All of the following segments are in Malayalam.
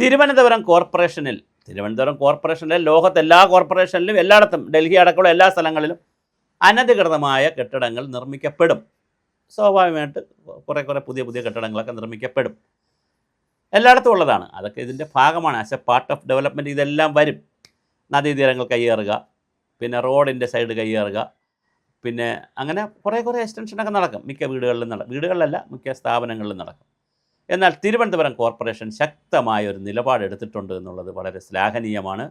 തിരുവനന്തപുരം കോർപ്പറേഷനിലെ ലോകത്തെ എല്ലാ കോർപ്പറേഷനിലും എല്ലായിടത്തും ഡൽഹി അടക്കമുള്ള എല്ലാ സ്ഥലങ്ങളിലും അനധികൃതമായ കെട്ടിടങ്ങൾ നിർമ്മിക്കപ്പെടും. സ്വാഭാവികമായിട്ട് കുറേ പുതിയ കെട്ടിടങ്ങളൊക്കെ നിർമ്മിക്കപ്പെടും. എല്ലായിടത്തും ഉള്ളതാണ്. അതൊക്കെ ഇതിൻ്റെ ഭാഗമാണ്. As A part of development ഇതെല്ലാം വരും. നദീതീരങ്ങൾ കയ്യേറുക, പിന്നെ റോഡിൻ്റെ സൈഡ് കയ്യേറുക, പിന്നെ അങ്ങനെ കുറേ എക്സ്റ്റൻഷനൊക്കെ നടക്കും. മിക്ക വീടുകളിലല്ല, മിക്ക സ്ഥാപനങ്ങളിലും നടക്കും. എന്നാൽ തിരുവനന്തപുരം കോർപ്പറേഷൻ ശക്തമായ ഒരു നിലപാടെടുത്തിട്ടുണ്ട് എന്നുള്ളത് വളരെ ശ്ലാഘനീയമാണ്.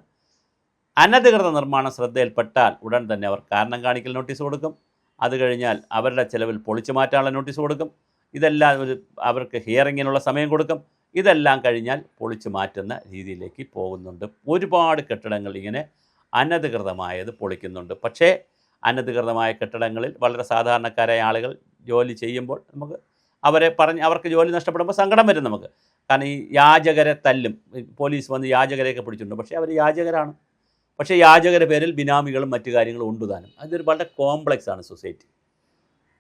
അനധികൃത നിർമ്മാണം ശ്രദ്ധയിൽപ്പെട്ടാൽ ഉടൻ തന്നെ അവർ കാരണം കാണിക്കൽ നോട്ടീസ് കൊടുക്കും. അത് കഴിഞ്ഞാൽ അവരുടെ ചിലവിൽ പൊളിച്ചു മാറ്റാനുള്ള നോട്ടീസ് കൊടുക്കും. ഇതെല്ലാം അവർക്ക് ഹിയറിങ്ങിനുള്ള സമയം കൊടുക്കും. ഇതെല്ലാം കഴിഞ്ഞാൽ പൊളിച്ചു മാറ്റുന്ന രീതിയിലേക്ക് പോകുന്നുണ്ട്. ഒരുപാട് കെട്ടിടങ്ങൾ ഇങ്ങനെ അനധികൃതമായത് പൊളിക്കുന്നുണ്ട്. പക്ഷേ അനധികൃതമായ കെട്ടിടങ്ങളിൽ വളരെ സാധാരണക്കാരായ ആളുകൾ ജോലി ചെയ്യുമ്പോൾ നമുക്ക് അവർക്ക് ജോലി നഷ്ടപ്പെടുമ്പോൾ സങ്കടം വരും നമുക്ക്. കാരണം ഈ യാചകരെ തല്ലും, പോലീസ് വന്ന് യാചകരെയൊക്കെ പിടിച്ചിട്ടുണ്ട്. പക്ഷേ അവർ യാചകരാണ്. പക്ഷേ യാചകരുടെ പേരിൽ ബിനാമികളും മറ്റു കാര്യങ്ങളും ഉണ്ടുതാനും. അതൊരു വളരെ കോംപ്ലക്സ് ആണ് സൊസൈറ്റി.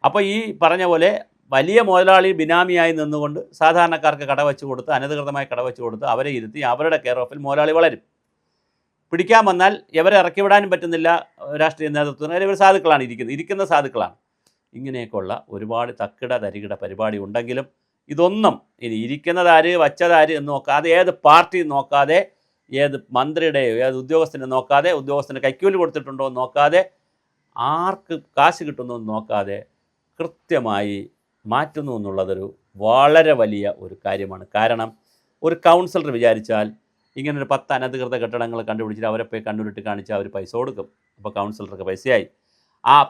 അപ്പോൾ ഈ പറഞ്ഞ പോലെ വലിയ മുതലാളി ബിനാമിയായി നിന്നുകൊണ്ട് സാധാരണക്കാർക്ക് കടവച്ച് കൊടുത്ത്, അനധികൃതമായി കടവച്ച് കൊടുത്ത് അവരെ ഇരുത്തി അവരുടെ കെയർ ഓഫിൽ മുതലാളി വളരും. പിടിക്കാൻ വന്നാൽ ഇവരെ ഇറക്കി വിടാനും പറ്റുന്നില്ല. രാഷ്ട്രീയ നേതൃത്വത്തിന് ഇവർ സാധുക്കളാണ്, ഇരിക്കുന്ന സാധുക്കളാണ്. ഇങ്ങനെയൊക്കെയുള്ള ഒരുപാട് തക്കിട തരികിട പരിപാടി ഉണ്ടെങ്കിലും ഇതൊന്നും ഇനി ഇരിക്കുന്നതാര് വച്ചതാര് എന്ന് നോക്കാതെ, ഏത് പാർട്ടി നോക്കാതെ, ഏത് മന്ത്രിയുടെയോ ഏത് ഉദ്യോഗസ്ഥനെ നോക്കാതെ, ഉദ്യോഗസ്ഥന് കൈക്കൂലി കൊടുത്തിട്ടുണ്ടോ എന്ന് നോക്കാതെ, ആർക്ക് കാശ് കിട്ടുന്നു എന്ന് നോക്കാതെ കൃത്യമായി മാറ്റുന്നു എന്നുള്ളതൊരു വളരെ വലിയ ഒരു കാര്യമാണ്. കാരണം ഒരു കൗൺസിലർ വിചാരിച്ചാൽ ഇങ്ങനൊരു 10 അനധികൃത കെട്ടിടങ്ങൾ കണ്ടുപിടിച്ചിട്ട് അവരെ പോയി കണ്ണൂരിട്ട് കാണിച്ചാൽ അവർ പൈസ കൊടുക്കും. അപ്പോൾ കൗൺസിലർക്ക് പൈസയായി.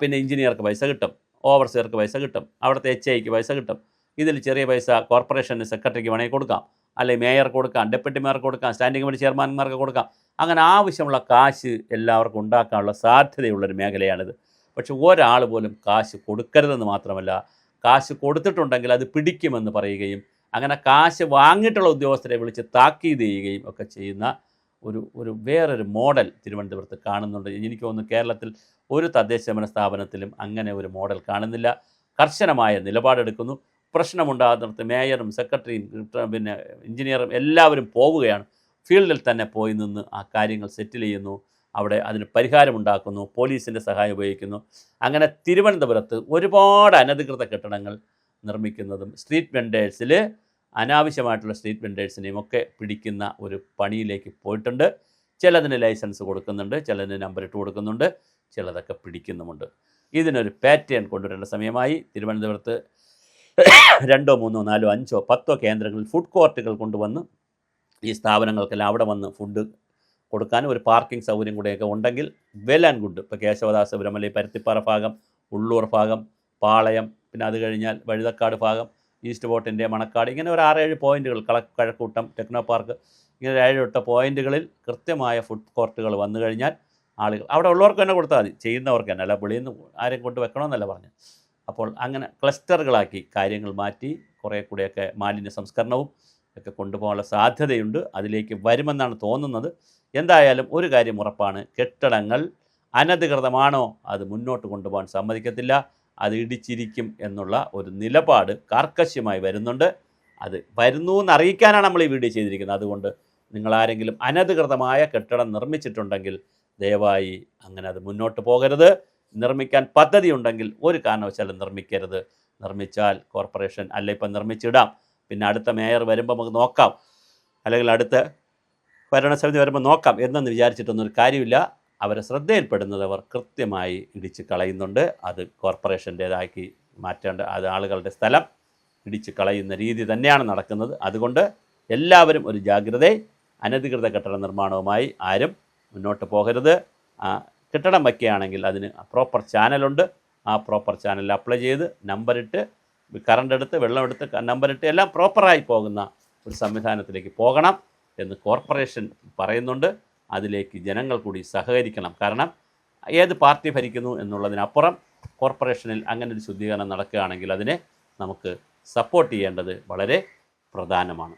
പിന്നെ എഞ്ചിനീയർക്ക് പൈസ കിട്ടും, ഓവർസിയർക്ക് പൈസ കിട്ടും, അവിടുത്തെ HIക്ക് പൈസ കിട്ടും. ഇതിൽ ചെറിയ പൈസ കോർപ്പറേഷന് സെക്രട്ടറിക്ക് വേണമെങ്കിൽ കൊടുക്കാം, അല്ലെങ്കിൽ മേയർക്ക് കൊടുക്കാം, ഡെപ്യൂട്ടി മേയർക്ക് കൊടുക്കാം, സ്റ്റാൻഡിംഗ് കമ്മിറ്റി ചെയർമാൻമാർക്ക് കൊടുക്കാം. അങ്ങനെ ആവശ്യമുള്ള കാശ് എല്ലാവർക്കും ഉണ്ടാക്കാനുള്ള സാധ്യതയുള്ളൊരു മേഖലയാണിത്. പക്ഷെ ഒരാൾ പോലും കാശ് കൊടുക്കരുതെന്ന് മാത്രമല്ല, കാശ് കൊടുത്തിട്ടുണ്ടെങ്കിൽ അത് പിടിക്കുമെന്ന് പറയുകയും അങ്ങനെ കാശ് വാങ്ങിയിട്ടുള്ള ഉദ്യോഗസ്ഥരെ വിളിച്ച് താക്കീത് ചെയ്യുകയും ഒക്കെ ചെയ്യുന്ന വേറൊരു മോഡൽ തിരുവനന്തപുരത്ത് കാണുന്നുണ്ട്. എനിക്ക് തോന്നുന്നു കേരളത്തിൽ ഒരു തദ്ദേശഭരണ സ്ഥാപനത്തിലും അങ്ങനെ ഒരു മോഡൽ കാണുന്നില്ല. കർശനമായ നിലപാടെടുക്കുന്നു. പ്രശ്നമുണ്ടാകുന്നിടത്ത് മേയറും സെക്രട്ടറിയും പിന്നെ എഞ്ചിനീയറും എല്ലാവരും പോവുകയാണ്. ഫീൽഡിൽ തന്നെ പോയി നിന്ന് ആ കാര്യങ്ങൾ സെറ്റിൽ ചെയ്യുന്നു, അവിടെ അതിന് പരിഹാരമുണ്ടാക്കുന്നു, പോലീസിൻ്റെ സഹായം ഉപയോഗിക്കുന്നു. അങ്ങനെ തിരുവനന്തപുരത്ത് ഒരുപാട് അനധികൃത കെട്ടിടങ്ങൾ നിർമ്മിക്കുന്നതും സ്ട്രീറ്റ് വെൻഡേഴ്സിൽ അനാവശ്യമായിട്ടുള്ള സ്ട്രീറ്റ് വെൻഡേഴ്സിനെയും ഒക്കെ പിടിക്കുന്ന ഒരു പണിയിലേക്ക് പോയിട്ടുണ്ട്. ചിലതിന് ലൈസൻസ് കൊടുക്കുന്നുണ്ട്, ചിലതിന് നമ്പർ ഇട്ട് കൊടുക്കുന്നുണ്ട്, ചിലതൊക്കെ പിടിക്കുന്നുമുണ്ട്. ഇതിനൊരു പാറ്റേൺ കൊണ്ടുവരേണ്ട സമയമായി. തിരുവനന്തപുരത്ത് 2, 3, 4, 5, 10 കേന്ദ്രങ്ങളിൽ ഫുഡ് കോർട്ടുകൾ കൊണ്ടുവന്ന് ഈ സ്ഥാപനങ്ങൾക്കെല്ലാം അവിടെ വന്ന് ഫുഡ് കൊടുക്കാൻ ഒരു പാർക്കിംഗ് സൗകര്യം കൂടെയൊക്കെ ഉണ്ടെങ്കിൽ വെൽ ആൻഡ് ഗുഡ്. ഇപ്പോൾ കേശവദാസ പുരമല, പരുത്തിപ്പാറ ഭാഗം, ഉള്ളൂർ ഭാഗം, പാളയം, പിന്നെ അത് കഴിഞ്ഞാൽ വഴുതക്കാട് ഭാഗം, ഈസ്റ്റ് ഫോർട്ടിൻ്റെ മണക്കാട്, ഇങ്ങനെ ഒരു 6-7 പോയിൻറ്റുകൾ, കഴക്കൂട്ടം, ടെക്നോ പാർക്ക്, ഇങ്ങനെ 7-8 പോയിൻറ്റുകളിൽ കൃത്യമായ ഫുഡ് കോർട്ടുകൾ വന്നു കഴിഞ്ഞാൽ ആളുകൾ അവിടെ ഉള്ളവർക്ക് തന്നെ കൊടുത്താൽ മതി, ചെയ്യുന്നവർക്ക് തന്നെ, അല്ല വെളിയിൽ നിന്ന് ആരെയും കൊണ്ട് വെക്കണമെന്നല്ല പറഞ്ഞു. അപ്പോൾ അങ്ങനെ ക്ലസ്റ്ററുകളാക്കി കാര്യങ്ങൾ മാറ്റി കുറേ കൂടെയൊക്കെ മാലിന്യ സംസ്കരണവും ഒക്കെ കൊണ്ടുപോകാനുള്ള സാധ്യതയുണ്ട്. അതിലേക്ക് വരുമെന്നാണ് തോന്നുന്നത്. എന്തായാലും ഒരു കാര്യം ഉറപ്പാണ്, കെട്ടിടങ്ങൾ അനധികൃതമാണോ അത് മുന്നോട്ട് കൊണ്ടുപോകാൻ സമ്മതിക്കത്തില്ല. അത് ഇടിച്ചിരിക്കും എന്നുള്ള ഒരു നിലപാട് കാർക്കശ്യമായി വരുന്നുണ്ട്. അത് വരുന്നു എന്നറിയിക്കാനാണ് നമ്മൾ ഈ വീഡിയോ ചെയ്തിരിക്കുന്നത്. അതുകൊണ്ട് നിങ്ങളാരെങ്കിലും അനധികൃതമായ കെട്ടിടം നിർമ്മിച്ചിട്ടുണ്ടെങ്കിൽ ദയവായി അങ്ങനെ അത് മുന്നോട്ട് പോകരുത്. നിർമ്മിക്കാൻ പദ്ധതിയുണ്ടെങ്കിൽ ഒരു കാരണവശാലും നിർമ്മിക്കരുത്. നിർമ്മിച്ചാൽ കോർപ്പറേഷൻ ഇപ്പം നിർമ്മിച്ചിടാം, പിന്നെ അടുത്ത മേയർ വരുമ്പോൾ നമുക്ക് നോക്കാം, അല്ലെങ്കിൽ അടുത്ത ഭരണസമിതി വരുമ്പോൾ നോക്കാം എന്നൊന്ന് വിചാരിച്ചിട്ടൊന്നും കാര്യമില്ല. അവരെ ശ്രദ്ധയിൽപ്പെടുന്നത് അവർ കൃത്യമായി ഇടിച്ച് കളയുന്നുണ്ട്. അത് കോർപ്പറേഷൻ്റേതാക്കി മാറ്റേണ്ട, അത് ആളുകളുടെ സ്ഥലം ഇടിച്ച് കളയുന്ന രീതി തന്നെയാണ് നടക്കുന്നത്. അതുകൊണ്ട് എല്ലാവരും ഒരു ജാഗ്രതയെ, അനധികൃത കെട്ടിട നിർമ്മാണവുമായി ആരും മുന്നോട്ട് പോകരുത്. കെട്ടിടം വയ്ക്കുകയാണെങ്കിൽ അതിന് പ്രോപ്പർ ചാനലുണ്ട്. ആ പ്രോപ്പർ ചാനലിൽ അപ്ലൈ ചെയ്ത് നമ്പറിട്ട്, കറണ്ട് എടുത്ത്, വെള്ളമെടുത്ത്, നമ്പറിട്ട് എല്ലാം പ്രോപ്പറായി പോകുന്ന ഒരു സംവിധാനത്തിലേക്ക് പോകണം എന്ന് കോർപ്പറേഷൻ പറയുന്നുണ്ട്. അതിലേക്ക് ജനങ്ങൾ കൂടി സഹകരിക്കണം. കാരണം ഏത് പാർട്ടി ഭരിക്കുന്നു എന്നുള്ളതിനപ്പുറം കോർപ്പറേഷനിൽ അങ്ങനെ ഒരു ശുദ്ധീകരണം നടക്കുകയാണെങ്കിൽ അതിനെ നമുക്ക് സപ്പോർട്ട് ചെയ്യേണ്ടത് വളരെ പ്രധാനമാണ്.